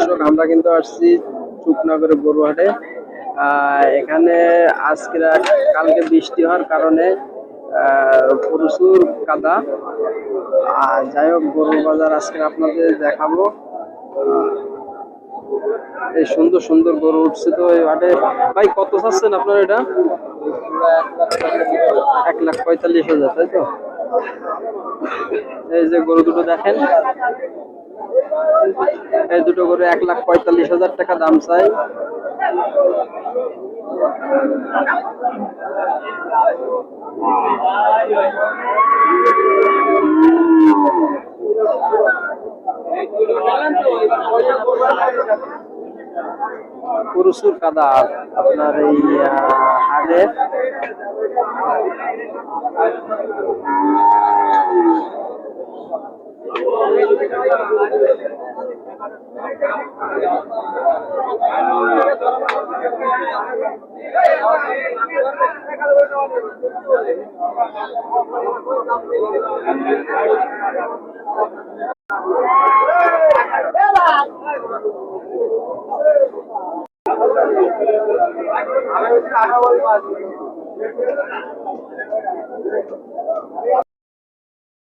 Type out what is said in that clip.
দর্শক, আমরা কিন্তু আসছি চুকনগরের গরুহাটে। এখানে আজকে কালকে বৃষ্টি হওয়ার কারণে প্রচুর কাদা। যাই হোক, গরুর বাজার আজকে আপনাদের দেখাবো। এই সুন্দর সুন্দর গরু উঠছে তো এই হাটে। ভাই, কত চাচ্ছেন আপনার এটা? 1,45,000, তাই তো? এই যে গরু দুটো দেখেন, এই দুটো গরু 1,45,000 টাকা দাম চাই। প্রচুর কাদা আপনার এই হাটে।